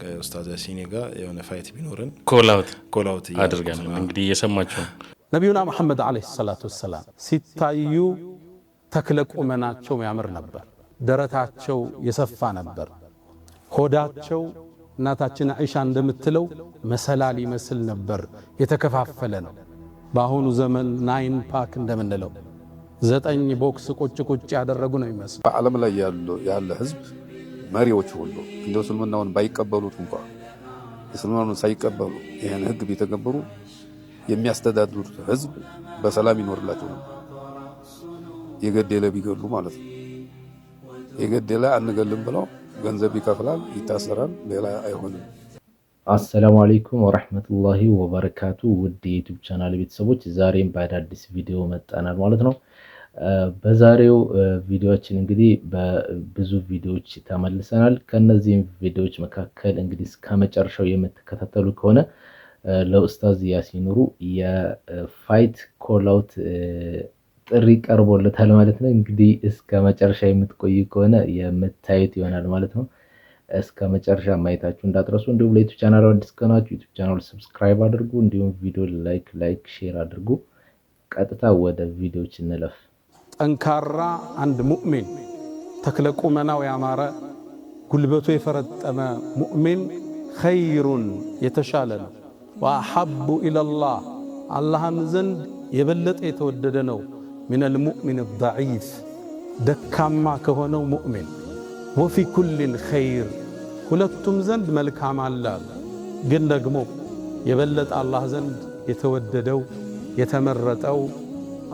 ከኡስታዝ ያሲን ጋር የሆነ ፋይት ቢኖርን ኮላውት አድርገን እንግዲህ እየሰማችሁ ነብዩና መሐመድ አለይሂ ሰላቱ ወሰላም ሲታዩ ተክለ ቁመናቸው ያምር ነበር። ደረታቸው የሰፋ ነበር። ሆዳቸው እናታችን አይሻ እንደምትለው መሰላል ይመስል ነበር፣ የተከፋፈለ ነው። በአሁኑ ዘመን 9 ፓክ እንደምንለው 9 ቦክስ ቁጭ ያደረጉ ነው ይመስል። በዓለም ላይ ያለ ህዝብ መሪዎች ሁሉ እንደው እስልምናውን ባይቀበሉት እንኳን እስልምናውን ሳይቀበሉ ይሄን ህግ ቢተገበሩ የሚያስተዳድሩት ህዝብ በሰላም ይኖርላቸው ነው። የገደለ ቢገሉ ማለት ነው። የገደለ አንገልም ብለው ገንዘብ ይከፍላል፣ ይታሰራል፣ ሌላ አይሆንም። አሰላሙ አለይኩም ወራህመቱላሂ ወበረካቱ። ውድ የዩቲዩብ ቻናል ቤተሰቦች ዛሬም በአዲስ ቪዲዮ መጣናል ማለት ነው። በዛሬው ቪዲዮአችን እንግዲህ በብዙ ቪዲዮዎች ተመልሰናል። ከነዚህም ቪዲዮዎች መካከል እንግዲህ እስከመጨረሻው የምትከታተሉ ከሆነ ለኡስታዝ ያሲን ኑሩ የፋይት ኮላውት ጥሪ ቀርቦለታል ማለት ነው። እንግዲህ እስከ መጨረሻ የምትቆዩ ከሆነ የምታዩት ይሆናል ማለት ነው። እስከ መጨረሻ ማየታችሁ እንዳትረሱ። እንዲሁም ለዩቲዩብ ቻናሉ አዲስ ከሆናችሁ ዩቲዩብ ቻናሉ ሰብስክራይብ አድርጉ። እንዲሁም ቪዲዮ ላይክ ሼር አድርጉ። ቀጥታ ወደ ቪዲዮዎች እንለፍ። ጠንካራ አንድ ሙእሚን ተክለ ቁመናው ያማረ ጉልበቱ የፈረጠመ ሙእሚን ኸይሩን የተሻለ ነው። ወአሐቡ ኢለላህ አላህም ዘንድ የበለጠ የተወደደ ነው። ሚነል ሙእሚን ضعيف ደካማ ከሆነው ሙእሚን ወፊ ኩልን ኸይር ሁለቱም ዘንድ መልካም አለ። ግን ደግሞ የበለጠ አላህ ዘንድ የተወደደው የተመረጠው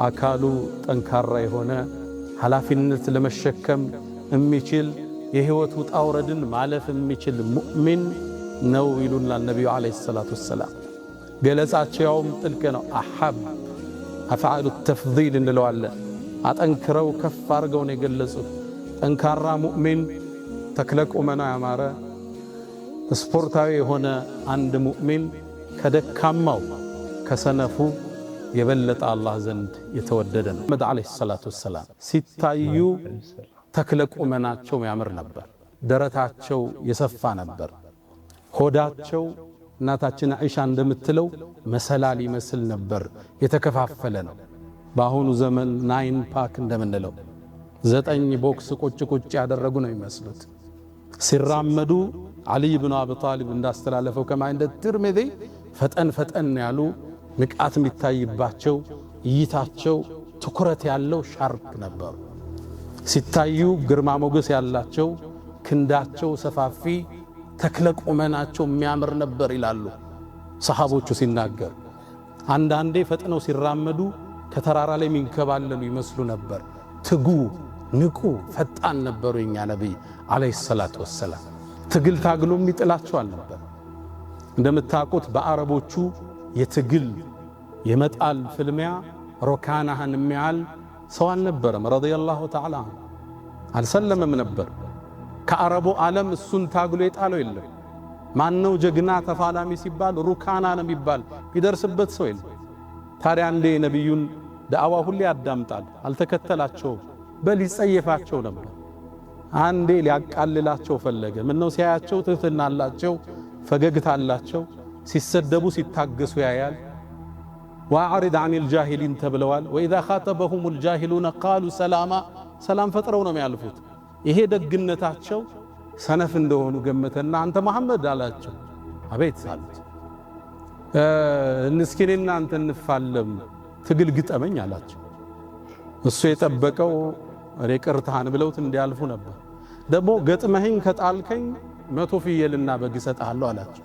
አካሉ ጠንካራ የሆነ ኃላፊነት ለመሸከም የሚችል የህይወት ውጣ ውረድን ማለፍ የሚችል ሙእሚን ነው ይሉናል ነብዩ አለይሂ ሰላቱ ወሰላም። ገለጻቸውም ጥልቅ ነው። አሐብ አፍዓሉ ተፍዲል እንለዋለን። አጠንክረው ከፍ አድርገው ነው የገለጹት። ጠንካራ ሙእሚን ተክለ ቁመና ያማረ ስፖርታዊ የሆነ አንድ ሙእሚን ከደካማው ከሰነፉ የበለጠ አላህ ዘንድ የተወደደ ነው። መሐመድ አለይሂ ሰላቱ ወሰላም ሲታዩ ተክለ ቁመናቸው ያምር ነበር። ደረታቸው የሰፋ ነበር። ሆዳቸው እናታችን አይሻ እንደምትለው መሰላል ይመስል ነበር፣ የተከፋፈለ ነው። በአሁኑ ዘመን 9 ፓክ እንደምንለው 9 ቦክስ ቁጭ ያደረጉ ነው ይመስሉት። ሲራመዱ አሊ ኢብኑ አቢ ጣሊብ እንዳስተላለፈው ከማ እንደ ትርሚዚ ፈጠን ያሉ ንቃት የሚታይባቸው እይታቸው ትኩረት ያለው ሻርፕ ነበሩ። ሲታዩ ግርማ ሞገስ ያላቸው ክንዳቸው ሰፋፊ ተክለ ቁመናቸው የሚያምር ነበር ይላሉ ሰሃቦቹ ሲናገር። አንዳንዴ ፈጥነው ሲራመዱ ከተራራ ላይ የሚንከባለሉ ይመስሉ ነበር። ትጉ ንቁ ፈጣን ነበሩ የኛ ነብይ አለይሂ ሰላቱ ወሰላም። ትግል ታግሎ የሚጥላቸው አልነበር። እንደምታውቁት በአረቦቹ የትግል የመጣል ፍልሚያ ሮካናህን የሚያል ሰው አልነበረም። ረዲየላሁ ተዓላ አልሰለመም ነበር። ከአረቡ ዓለም እሱን ታግሎ የጣለው የለም። ማነው ጀግና ተፋላሚ ሲባል ሩካና ነው የሚባል ቢደርስበት ሰው የለም። ታዲያ አንዴ ነብዩን ዳዕዋ ሁሌ ያዳምጣል፣ አልተከተላቸውም፣ በል ይጸየፋቸው ነበር። አንዴ ሊያቃልላቸው ፈለገ። ምነው ሲያያቸው ትህትና አላቸው፣ ፈገግታ አላቸው፣ ሲሰደቡ ሲታገሱ ያያል። ወአዕሪድ ዐኒል ጃሂሊን ተብለዋል። ወኢዛ ኻጠበሁሙል ጃሂሉነ ቃሉ ሰላማ ሰላም ፈጥረው ነው የሚያልፉት። ይሄ ደግነታቸው ሰነፍ እንደሆኑ ገመተና አንተ መሐመድ አላቸው። አቤት አሉት። እስኪኔና አንተ እንፋለም ትግል ግጠመኝ አላቸው። እሱ የጠበቀው ቅርታህን ብለውት እንዲያልፉ ነበር። ደግሞ ገጥመህኝ ከጣልከኝ 100 ፍየልና በግ እሰጥሃለሁ አላቸው።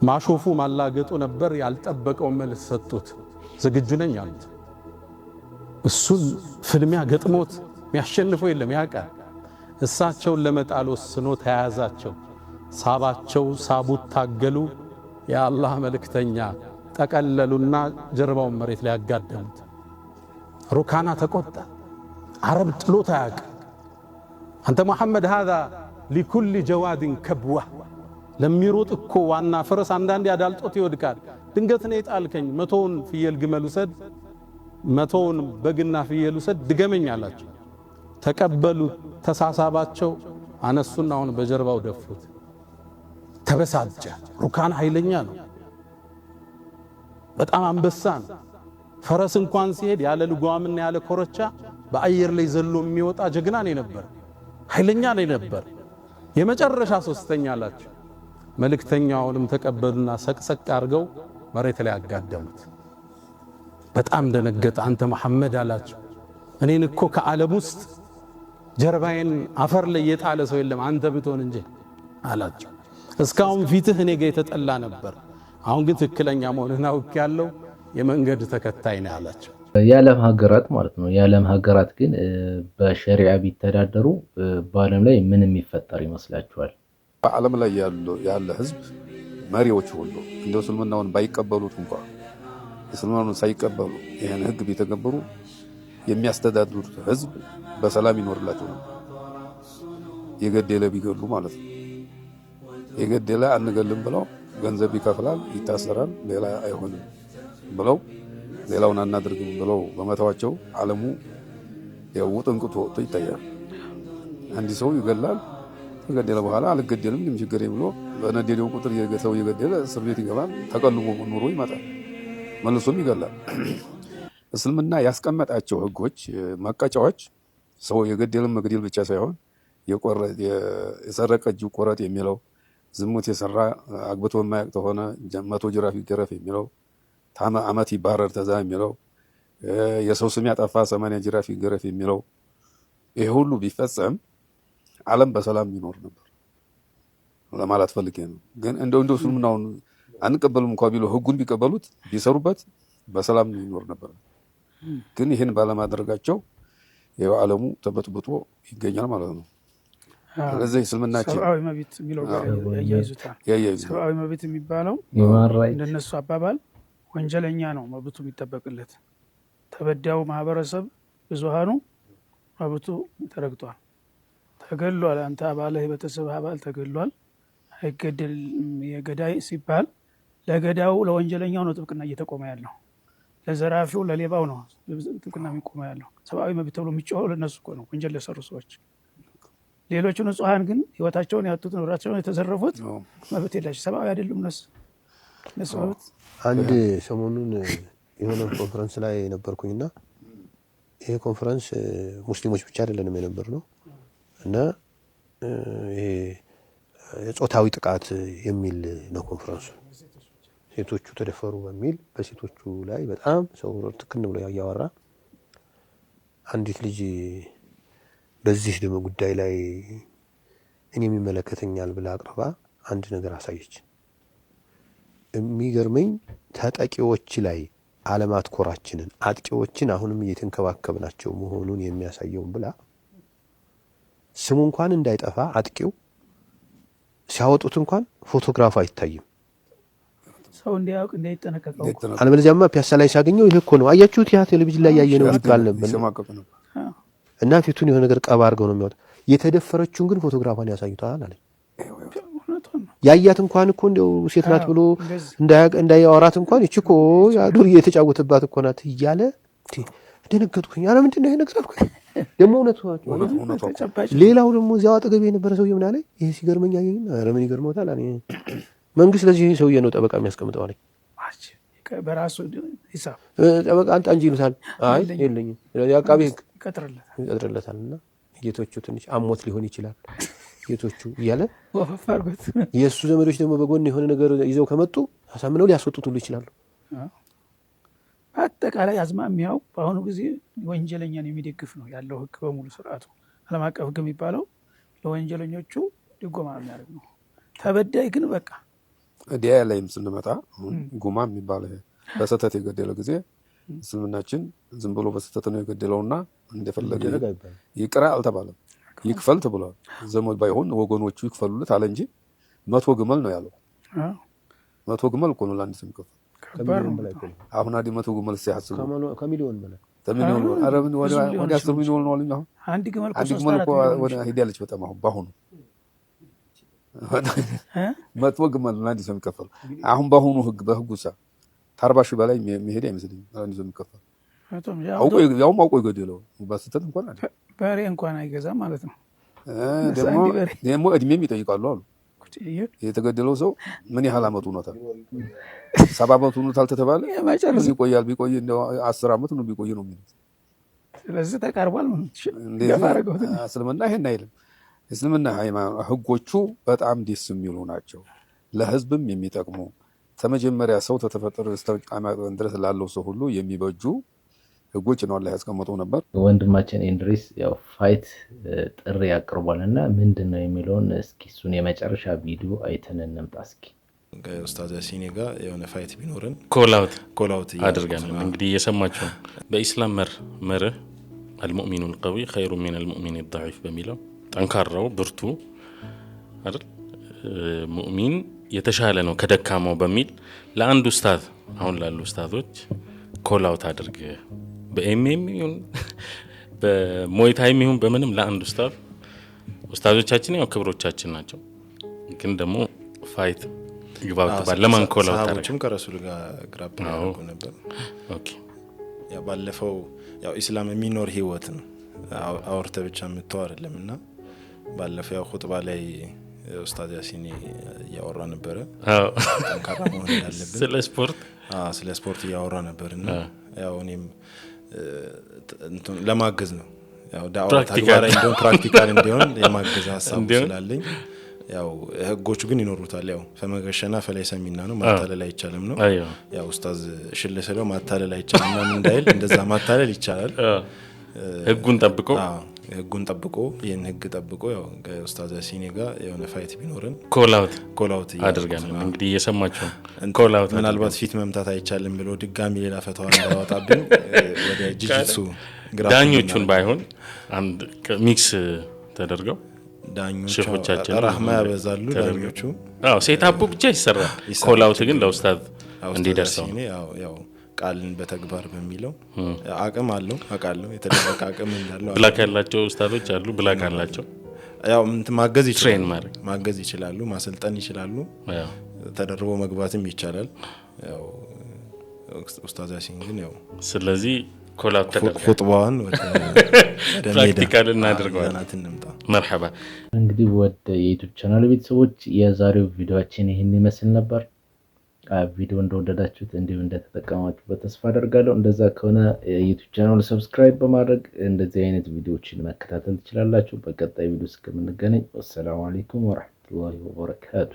ማሾፉ ማላገጡ ነበር። ያልጠበቀው መልስ ሰጡት። ዝግጁ ነኝ አሉት። እሱን ፍልሚያ ገጥሞት የሚያሸንፈው የለም ያውቃል። እሳቸውን ለመጣል ወስኖ ተያያዛቸው፣ ሳባቸው፣ ሳቡት፣ ታገሉ። የአላህ መልእክተኛ ጠቀለሉና ጀርባውን መሬት ላይ ያጋደሙት። ሩካና ተቆጣ። አረብ ጥሎት አያውቅም። አንተ መሐመድ هذا لكل جواد كبوة ለሚሮጥ እኮ ዋና ፈረስ አንዳንዴ አዳልጦት ይወድቃል። ድንገት ነው የጣልከኝ፣ 100ውን ፍየል ግመል ውሰድ፣ 100ውን በግና ፍየል ውሰድ ድገመኝ አላቸው። ተቀበሉ። ተሳሳባቸው። አነሱና አሁን በጀርባው ደፉት። ተበሳጨ። ሩካን ኃይለኛ ነው፣ በጣም አንበሳ ነው። ፈረስ እንኳን ሲሄድ ያለ ልጓምና ያለ ኮረቻ በአየር ላይ ዘሎ የሚወጣ ጀግና ነው ነበር፣ ኃይለኛ ነው ነበር። የመጨረሻ ሶስተኛ አላቸው። መልእክተኛውንም ተቀበሉና ሰቅሰቅ አድርገው መሬት ላይ አጋደሙት። በጣም ደነገጠ። አንተ መሐመድ አላቸው፣ እኔን እኮ ከዓለም ውስጥ ጀርባዬን አፈር ላይ የጣለ ሰው የለም አንተ ብትሆን እንጂ አላቸው። እስካሁን ፊትህ እኔ ጋር የተጠላ ነበር፣ አሁን ግን ትክክለኛ መሆንህን አውቄያለሁ፣ የመንገድ ተከታይ ነህ አላቸው። የዓለም ሀገራት ማለት ነው። የዓለም ሀገራት ግን በሸሪዓ ቢተዳደሩ በዓለም ላይ ምን የሚፈጠር ይመስላችኋል? በዓለም ላይ ያለ ህዝብ መሪዎች ሁሉ እንደው እስልምናውን ባይቀበሉት እንኳን እስልምናውን ሳይቀበሉ ይሄን ህግ ቢተገበሩ የሚያስተዳድሩት ህዝብ በሰላም ይኖርላቸው ነው። የገደለ ቢገሉ ማለት ነው። የገደለ አንገልም ብለው ገንዘብ ይከፍላል፣ ይታሰራል፣ ሌላ አይሆንም ብለው ሌላውን አናድርግም ብለው በመተዋቸው ዓለሙ ውጥንቅጡ ወጥቶ ይታያል። አንድ ሰው ይገላል፣ ከገደለ በኋላ አልገደልም ምንም ችግር የለም ብሎ በነደደው ቁጥር ሰው እየገደለ እስር ቤት ይገባል፣ ተቀልቦ ኑሮ ይመጣል፣ መልሶም ይገላል። እስልምና ያስቀመጣቸው ህጎች መቀጫዎች ሰው የገደለም መግደል ብቻ ሳይሆን የሰረቀ እጁ ቆረጥ የሚለው፣ ዝሙት የሰራ አግብቶ የማያውቅ ተሆነ 100 ጅራፍ ይገረፍ የሚለው፣ ዓመት ይባረር ተዛ የሚለው፣ የሰው ስም ያጠፋ 80 ጅራፍ ይገረፍ የሚለው፣ ይሄ ሁሉ ቢፈጸም ዓለም በሰላም ይኖር ነበር ለማለት ፈልጌ ነው። ግን እንደው እስልምናውን አንቀበሉም እንኳን ቢሉ ህጉን ቢቀበሉት ቢሰሩበት በሰላም ይኖር ነበር። ግን ይሄን ባለማድረጋቸው የዓለሙ ተበጥብጦ ይገኛል ማለት ነው። ስለዚህ እስልምናችን ሰብአዊ መብት የሚለው ጋር ያያይዙታል። ሰብአዊ መብት የሚባለው እንደነሱ አባባል ወንጀለኛ ነው መብቱ የሚጠበቅለት፣ ተበዳዩ ማህበረሰብ ብዙሃኑ መብቱ ተረግጧል፣ ተገሏል። አንተ አባልህ የቤተሰብ አባል ተገሏል፣ አይገደልም። የገዳይ ሲባል ለገዳው ለወንጀለኛው ነው ጥብቅና እየተቆመ ያለው፣ ለዘራፊው ለሌባው ነው ጥብቅና የሚቆመ ያለው። ሰብአዊ መብት ተብሎ የሚጮኸው ለነሱ እኮ ነው፣ ወንጀል ለሰሩ ሰዎች። ሌሎቹ ንጹሃን ግን ህይወታቸውን ያጡት ንብረታቸውን የተዘረፉት መብት የላቸው፣ ሰብአዊ አይደሉም እነሱ መብት። አንድ ሰሞኑን የሆነ ኮንፈረንስ ላይ ነበርኩኝና ይሄ ኮንፈረንስ ሙስሊሞች ብቻ አይደለንም የነበር ነው እና ይሄ የጾታዊ ጥቃት የሚል ነው ኮንፈረንሱ። ሴቶቹ ተደፈሩ በሚል በሴቶቹ ላይ በጣም ሰው ትክን ብሎ ያያወራ። አንዲት ልጅ በዚህ ደግሞ ጉዳይ ላይ እኔ የሚመለከተኛል ብላ አቅርባ አንድ ነገር አሳየች። የሚገርመኝ ተጠቂዎች ላይ አለማትኮራችንን፣ አጥቂዎችን አሁንም እየተንከባከብናቸው መሆኑን የሚያሳየውን ብላ ስሙ እንኳን እንዳይጠፋ አጥቂው ሲያወጡት እንኳን ፎቶግራፍ አይታይም፣ ሰው እንዲያውቅ እንዳይጠነቀቀው። አለበለዚያማ ፒያሳ ላይ ሲያገኘው ይሄ እኮ ነው አያችሁት፣ ያ ቴሌቪዥን ላይ ያየነው ይባል ነበር። እና ፊቱን የሆነ ነገር ቀባ አድርገው ነው የሚያወጣው። የተደፈረችውን ግን ፎቶግራፏን ያሳዩታል አለ። ያያት እንኳን እኮ እንደው ሴት ናት ብሎ እንዳያወራት እንኳን እቺ እኮ ዱርዬ የተጫወተባት እኮ ናት እያለ ደነገጥኩኝ። አረ ምንድን ነው ይሄ ነገር አልኩኝ። ደግሞ እውነቱ ሌላው ደግሞ እዚያው አጠገቤ የነበረ ሰውዬ ምን አለ፣ ይሄ ሲገርመኝ አየኝና አረ ምን ይገርመታል አለ፣ መንግስት ለዚህ ሰውዬ ነው ጠበቃ የሚያስቀምጠው አለኝ። በራሱ ሂሳብ ጠበቃ አንተ እንጂ ይሉታል። አይ የለኝም አቃቤ ህግ ይቀጥርለታልና ጌቶቹ ትንሽ አሞት ሊሆን ይችላል ጌቶቹ እያለ የእሱ ዘመዶች ደግሞ በጎን የሆነ ነገር ይዘው ከመጡ አሳምነው ሊያስወጡት ሁሉ ይችላሉ። በአጠቃላይ አዝማሚያው በአሁኑ ጊዜ ወንጀለኛን የሚደግፍ ነው ያለው ህግ በሙሉ ስርዓቱ። ዓለም አቀፍ ህግ የሚባለው ለወንጀለኞቹ ድጎማ የሚያደርግ ነው። ተበዳይ ግን በቃ ዲያ ላይም ስንመጣ ጉማ የሚባለው በስተት የገደለ ጊዜ እስልምናችን ዝም ብሎ በስተት ነው የገደለውና እንደፈለገ ይቅራ አልተባለም፣ ይክፈል ተብሏል። ዘመድ ባይሆን ወገኖቹ ይክፈሉለት አለ እንጂ 100 ግመል ነው ያለው። 100 ግመል እኮ ነው ለአንድ ሰው ይከፈል። አሁን አዲ 100 ግመል ሲያስቡ ከሚሊዮን በላይ ተሚሊዮን አረ ምን ወደ 10 ሚሊዮን ነው አሉኝ። አሁን አንድ ግመል እኮ ወደ ሄዳለች በጣም አሁን ባሁኑ 100 ግመል ለአንድ ሰው ይከፈል። አሁን ባሁኑ ህግ በህጉሳ 40 ሺህ በላይ የሚሄድ አይመስልኝም ለአንድ ሰው ይከፈል። ያውም አውቆ የገደለው በስተት እንኳን አይደል፣ በሬ እንኳን አይገዛም ማለት ነው። ደግሞ እድሜም ይጠይቃሉ አሉ የተገደለው ሰው ምን ያህል አመቱ ሆኖታል? 70 አመቱ ሆኖታል ተተባለ ይቆያል። ቢቆይ እንደው 10 አመት ነው ቢቆይ ነው የሚሉት። ስለዚህ ተቃርቧል ማለት ነው። እስልምና ይሄን አይልም። እስልምና ሃይማኖት ህጎቹ በጣም ደስ የሚሉ ናቸው። ለህዝብም የሚጠቅሙ ተመጀመሪያ ሰው ተተፈጠረ እስከ ድረስ ላለው ሰው ሁሉ የሚበጁ ህጎች ነው አላህ ያስቀመጠው ነበር። ወንድማችን ኢንድሪስ ያው ፋይት ጥሪ ያቀርባልና ምንድነው የሚለውን እስኪ እሱን የመጨረሻ ቪዲዮ አይተን እንምጣ። እስኪ ኡስታዝ ያሲን ጋር የሆነ ፋይት ቢኖርን ኮላውት አድርገን እንግዲህ እየሰማችሁ በኢስላም መርህ المؤمن القوي خير من المؤمن الضعيف በሚለው ጠንካራው ብርቱ አይደል ሙእሚን የተሻለ ነው ከደካማው በሚል ለአንድ ኡስታዝ አሁን ላሉ ኡስታዞች ኮላውት አድርገ በኤምኤም ይሁን በሞይታይም ይሁን በምንም ለአንድ ኡስታዞቻችን ያው ክብሮቻችን ናቸው። ግን ደግሞ ፋይት ይግባውት ባለማን ኮላውት አድርገን ከረሱል ጋር ግራብ ያደርጉ ነበር። ኦኬ ያ ባለፈው ያው ኢስላም የሚኖር ህይወት ነው አውርተ ብቻ የምትተው አይደለምና ባለፈው ያው ኹጥባ ላይ ኡስታዝ ያሲን ያወራ ነበር። ጠንካራ መሆን ያለበት ስለ ስፖርት ያወራ ነበርና ያው እኔም ለማገዝ ነው ያው ዳዕዋ ተግባራዊ እንዲሆን ፕራክቲካል እንዲሆን የማገዝ ሐሳብ ስላለኝ ያው ህጎቹ ግን ይኖሩታል። ያው ፈመገሸና ፈለይሰሚና ነው ማታለል አይቻልም ነው። ያው ኡስታዝ ሽልሰለው ማታለል አይቻልም እና ምን እንዳይል እንደዛ ማታለል ይቻላል። ህጉን ጠብቆ ይሄን ህግ ጠብቆ ያው ኡስታዝ ያሲን ጋር የሆነ ፋይት ቢኖርን ኮላውት አድርገን እንግዲህ እየሰማችሁ ኮላውት ምናልባት ፊት መምታት አይቻልም ብሎ ድጋሚ ሌላ ፈተዋ እንዳወጣብን ወደ ጂጂትሱ ዳኞቹን ባይሆን አንድ ሚክስ ተደርገው ዳኞቹ ረህማ ያበዛሉ ዳኞቹ ሴታፑ ብቻ ይሰራል። ኮላውት ግን ለኡስታዝ እንዲደርሰው ያው ቃልን በተግባር በሚለው አቅም አለው አቃለው የተደረቀ አቅም እንዳለው ብላክ ያላቸው ኡስታዞች አሉ። ብላክ ያላቸው ያው ማገዝ ይችላሉ ማሰልጠን ይችላሉ። ተደርቦ መግባትም ይቻላል። ያው ኡስታዝ ያሲን ግን ያው ስለዚህ ኮላውት ተደረገ ኹጥባውን ወደ ፕራክቲካል እናደርገዋለን። መርሐባ እንግዲህ ወደ የዩቲዩብ ቻናል ቤተሰቦች የዛሬው ቪዲዮአችን ይሄን ይመስል ነበር። ቪዲዮ እንደወደዳችሁት እንዲሁ እንደተጠቀማችሁበት ተስፋ አደርጋለሁ። እንደዛ ከሆነ ዩቲዩብ ቻናል ሰብስክራይብ በማድረግ እንደዚህ አይነት ቪዲዮዎችን መከታተል ትችላላችሁ። በቀጣይ ቪዲዮ እስከምንገናኝ ወሰላሙ አለይኩም ወራህመቱላሂ ወበረካቱ።